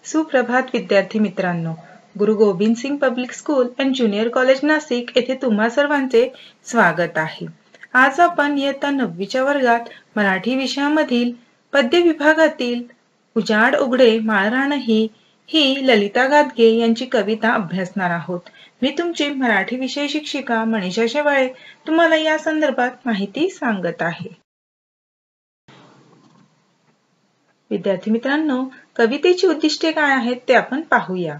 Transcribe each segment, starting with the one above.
सुप्रभात विद्यार्थी मित्रांनो, Guru Gobind Singh public school and junior college Nashik येथे तुम्हा सर्वांचे स्वागत आहे। आज आपण इयत्ता 9वीच्या वर्गात मराठी विषयामधील पद्य विभागातील उजाड उघडे माळरान ही ललिता गादगे यांची कविता अभ्यासणार आहोत। मी तुमची मराठी विषय शिक्षिका मनीषा शेवाळे तुम्हाला या संदर्भात माहिती सांगत आहे। विद्यार्थी मित्रांनो, कवितेची उद्दिष्टे काय आहेत ते आपण पाहूया।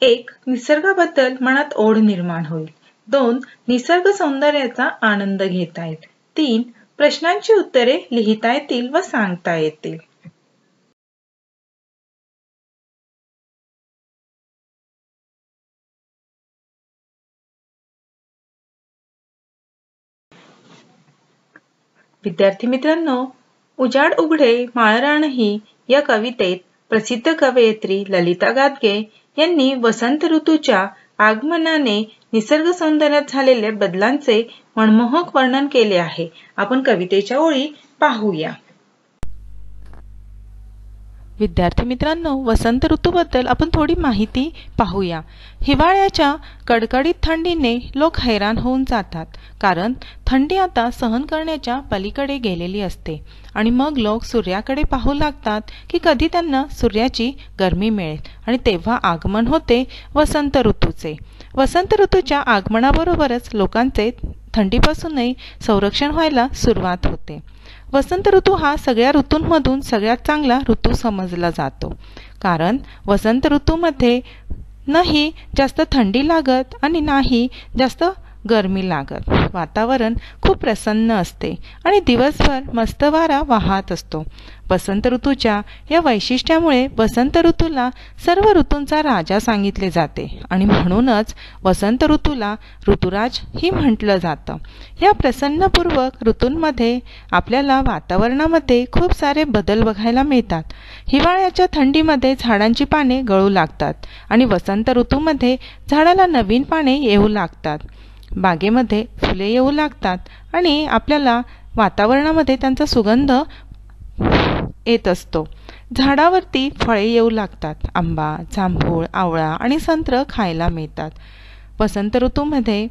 1. निसर्गाबद्दल मनात ओढ निर्माण होईल। 2. निसर्ग सौंदर्याचा आनंद घेता येईल। 3. प्रश्नांची उत्तरे लिहिता येतील व सांगता येतील। विद्यार्थी मित्रांनो, उजाड उघडे माळरान या कवितेत प्रसिद्ध कवयित्री ललिता गादगे यांनी वसंत ऋतूच्या आगमनाने निसर्ग सौंदर्यात झालेल्या बदलांचे मनमोहक वर्णन केले आहे। आपण कवितेच्या ओळी पाहूया। विद्यार्थी मित्रांनो, वसंत ऋतूबद्दल आपण थोडी माहिती पाहूया। हिवाळ्याच्या कडकडीत थंडीने लोक हैराण होऊन जातात, कारण थंडी आता सहन करण्याच्या पलीकडे गेलेली असते आणि मग लोक सूर्याकडे पाहू लागतात की कधी त्यांना सूर्याची गरमी मिळेल आणि तेव्हा आगमन होते वसंत ऋतूचे। वसंत ऋतूच्या आगमनाबरोबरच लोकांचे थंडीपासूनही संरक्षण व्हायला सुरुवात होते। वसंत ऋतू हा सगळ्या ऋतूंमधून सगळ्यात चांगला ऋतू समजला जातो, कारण वसंत ऋतूमध्ये नाही जास्त थंडी लागत आणि नाही जास्त गरमी लागत। वातावरण खूप प्रसन्न असते आणि दिवसभर मस्त वारा वाहत असतो। वसंत ऋतूच्या या वैशिष्ट्यामुळे वसंत ऋतूला सर्व ऋतूंचा राजा सांगितले जाते आणि म्हणूनच वसंत ऋतूला ऋतुराज ही म्हटलं जातं। या प्रसन्नपूर्वक ऋतूंमध्ये आपल्याला वातावरणामध्ये खूप सारे बदल बघायला मिळतात। हिवाळ्याच्या थंडीमध्ये झाडांची पाने गळू लागतात आणि वसंत ऋतूमध्ये झाडाला नवीन पाने येऊ लागतात। बागेमध्ये फुले येऊ लागतात आणि आपल्याला वातावरणामध्ये त्यांचा सुगंध येत असतो। झाडावरती फळे येऊ लागतात। आंबा, जांभूळ, आवळा आणि संत्र खायला मिळतात। वसंत ऋतूमध्ये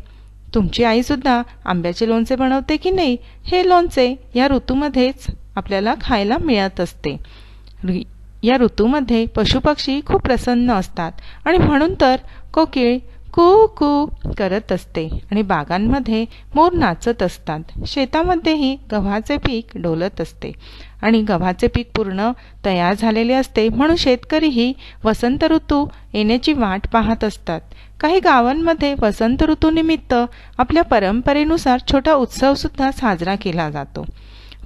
तुमची आई सुद्धा आंब्याचे लोणचे बनवते की नाही, हे लोणचे या ऋतूमध्येच आपल्याला खायला मिळत असते। या ऋतूमध्ये पशुपक्षी खूप प्रसन्न असतात आणि म्हणून तर कोकिळ कू कू करत असते आणि बागांमध्ये मोर नाचत असतात। शेतामध्येही गव्हाचे पीक डोलत असते आणि गव्हाचे पीक पूर्ण तयार झालेले असते, म्हणून शेतकरीही वसंत ऋतू येण्याची वाट पाहत असतात। काही गावांमध्ये वसंत ऋतूनिमित्त आपल्या परंपरेनुसार छोटा उत्सव सुद्धा साजरा केला जातो।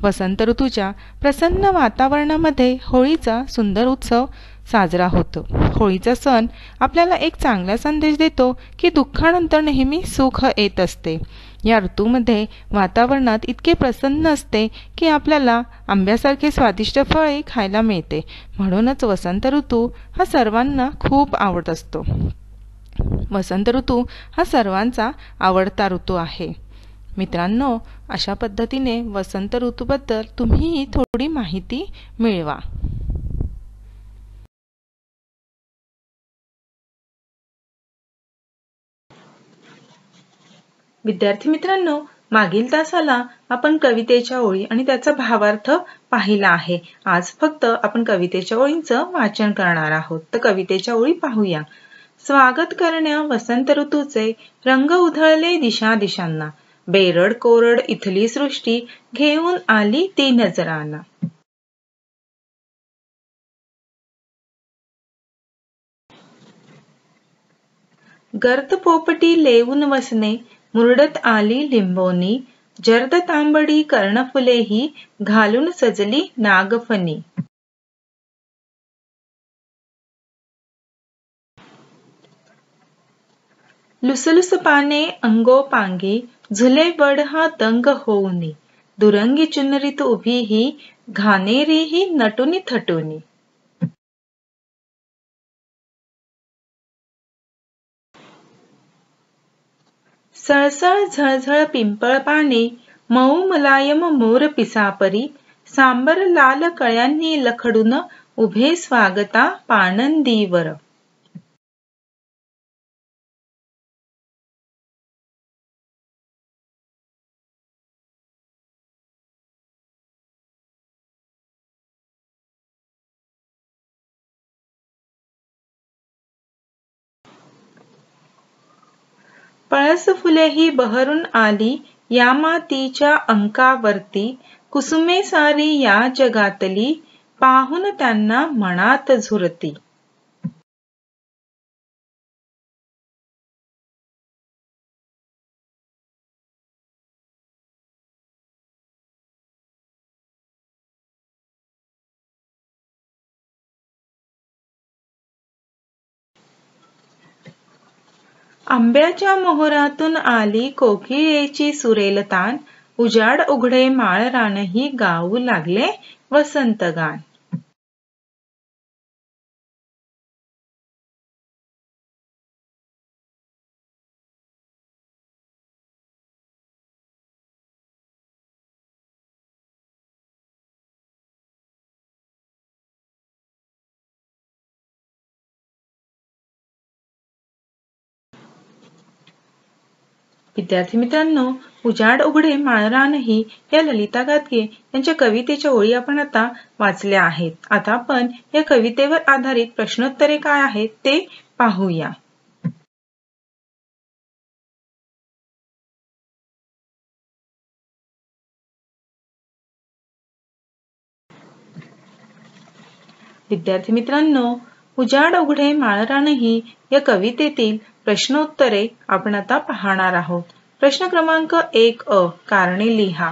वसंत ऋतूच्या प्रसन्न वातावरणामध्ये होळीचा सुंदर उत्सव साजरा होतो। होळीचा सण आपल्याला एक चांगला संदेश देतो की दुःखानंतर नेहमी सुख येत असते। या ऋतूमध्ये वातावरणात इतके प्रसन्न असते की आपल्याला आंब्यासारखे स्वादिष्ट फळे खायला मिळते, म्हणूनच वसंत ऋतू हा सर्वांना खूप आवडत असतो। वसंत ऋतू हा सर्वांचा आवडता ऋतू आहे। मित्रांनो, अशा पद्धतीने वसंत ऋतूबद्दल तुम्हीही थोडी माहिती मिळवा। विद्यार्थी मित्रांनो, मागील तासाला आपण कवितेच्या ओळी आणि त्याचा भावार्थ पाहिला आहे। आज फक्त आपण कवितेच्या ओळींचं वाचन करणार आहोत। तर कवितेच्या ओळी पाहूया। स्वागत करण्या वसंत ऋतूचे रंग उधळले दिशा दिशांना, बेरड कोरड इथली सृष्टी घेऊन आली ती नजरांना। गर्द पोपटी लेवून वसने मुरडत आली लिंबोनी, जर्द तांबडी कर्णफुलेही घालून सजली नागफणी। लुसलुस पाने अंगोपांगी झुले वड हा दंग होऊनी, दुरंगी चुनरीत उभी ही घाणेरी ही नटुनी थटुनी। सळसळ झळझळ पिंपळ पाने मऊ मुलायम मोर पिसापरी, सांबर लाल कळ्यांनी लखडून उभे स्वागता पाणंदीवर. पळस फुले ही बहरून आली या मातीच्या अंकावरती, कुसुमे सारी या जगातली, पाहून त्यांना मनात झुरती. आंब्याच्या मोहरातून आली कोकिळेची सुरेल तान, उजाड उघडे माळ रानही गाऊ लागले वसंत गान. विद्यार्थी मित्रांनो, उजाड उघडे माळरानही या ललिता गादगे यांच्या कवितेच्या ओळी आपण आता वाचल्या आहेत. आता आपण या कवितेवर आधारित प्रश्नोत्तरे काय आहेत ते पाहूया. विद्यार्थी मित्रांनो, उजाड उघडे माळरानही या कवितेतील प्रश्नोत्तरे आपण आता पाहणार आहोत. प्रश्न क्रमांक 1 कारणे लिहा.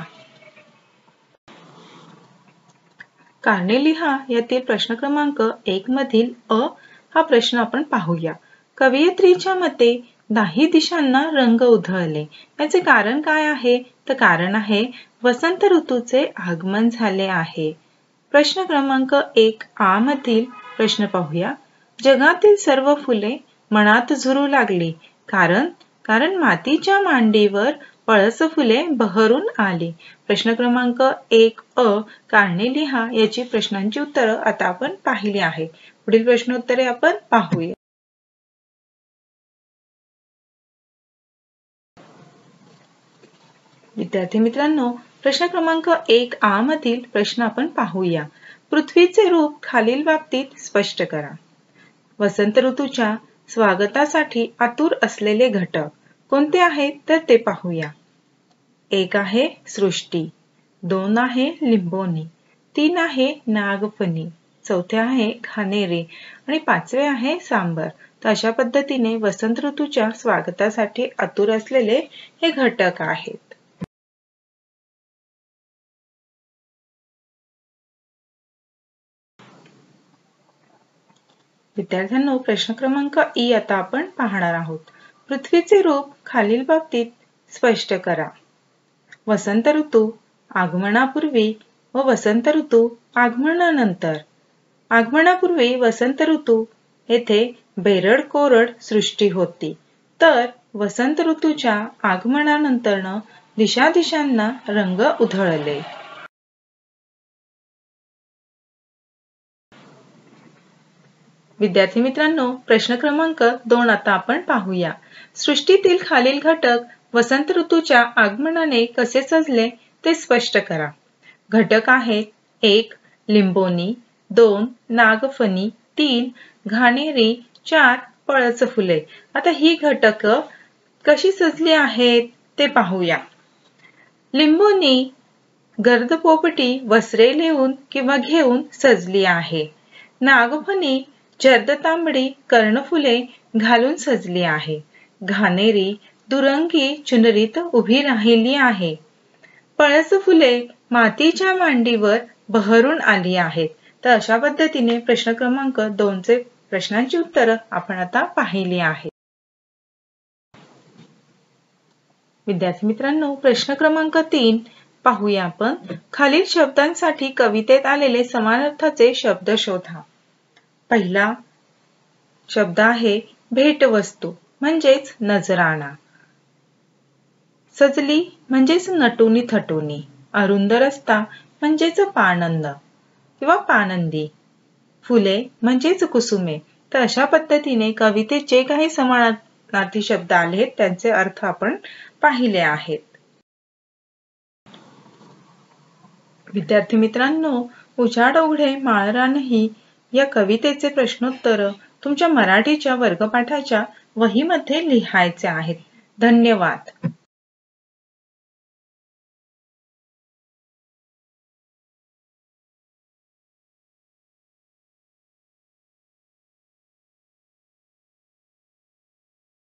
कारणे लिहा यातील प्रश्न क्रमांक 1 मधील हा प्रश्न आपण पाहूया. कवयित्रीच्या मते दाही दिशांना रंग उधळले, याचे कारण काय आहे? तर कारण आहे वसंत ऋतूचे आगमन झाले आहे. प्रश्न क्रमांक 1 मधील प्रश्न पाहूया. जगातील सर्व फुले मनात झुरू लागली, कारण मातीच्या मांडीवर पळस फुले बहरून आली. प्रश्न क्रमांक 1 कारणे लिहा याची प्रश्नांची उत्तरं आता आपण पाहिली आहे. पुढील प्रश्नोत्तरे आपण पाहूया. विद्यार्थी मित्रांनो, प्रश्न क्रमांक 1 मधील प्रश्न आपण पाहूया. पृथ्वीचे रूप खालील बाबतीत स्पष्ट करा. वसंत ऋतूच्या स्वागतासाठी आतुर असलेले घटक कोणते आहेत तर ते पाहूया. 1 आहे सृष्टी, 2 आहे लिंबोणी, 3 आहे नागफणी, 4 आहे घाणेरी आणि 5 आहे सांबर. तर अशा पद्धतीने वसंत ऋतूच्या स्वागतासाठी आतुर असलेले हे घटक आहेत. विद्यार्थ्यांनो, प्रश्न क्रमांक आता आपण पाहणार आहोत. पृथ्वीचे रूप खालील बाबतीत स्पष्ट करा. वसंत ऋतू आगमनापूर्वी व वसंत ऋतू आगमनानंतर. आगमनापूर्वी वसंत ऋतू येथे बेरड कोरड सृष्टी होती, तर वसंत ऋतूच्या आगमनानंतर दिशांना रंग उधळले. विद्यार्थी मित्रांनो, प्रश्न क्रमांक 2 आता आपण पाहूया. सृष्टीतील खालील घटक वसंत ऋतूच्या आगमनाने कसे सजले ते स्पष्ट करा. घटक आहेत 1 लिंबोणी, 2 नागफणी, 3 घाणेरी, 4 पळस फुले. आता ही घटक कशी सजली आहेत ते पाहूया. लिंबोणी गर्द पोपटी वस्त्रे लिहून किंवा घेऊन सजली आहे. नागफणी जर्द तांबडी कर्णफुले घालून सजली आहे. घाणेरी दुरंगी चुनरीत उभी राहिली आहे. पळस फुले मातीच्या मांडीवर बहरून आली आहेत. तर अशा पद्धतीने प्रश्न क्रमांक 2 चे प्रश्नांची उत्तरं आपण आता पाहिली आहेत. विद्यार्थी मित्रांनो, प्रश्न क्रमांक 3 पाहूया आपण. खालील शब्दांसाठी कवितेत आलेले समान अर्थाचे शब्द शोधा. पहिला शब्द आहे भेटवस्तू म्हणजेच नजराणा. सजली म्हणजेच नटुनी थटुनी. अरुंद रस्ता म्हणजेच पाणंद किंवा पाणंदी. फुले म्हणजेच कुसुमे. तर अशा पद्धतीने कवितेत जे काही समानार्थी शब्द आले त्यांचे अर्थ आपण पाहिले आहेत. विद्यार्थी मित्रांनो, उजाड उघडे माळरानही या कवितेचे प्रश्नोत्तर तुमच्या मराठीच्या वर्गपाठाच्या वहीमध्ये लिहायचे आहेत. धन्यवाद.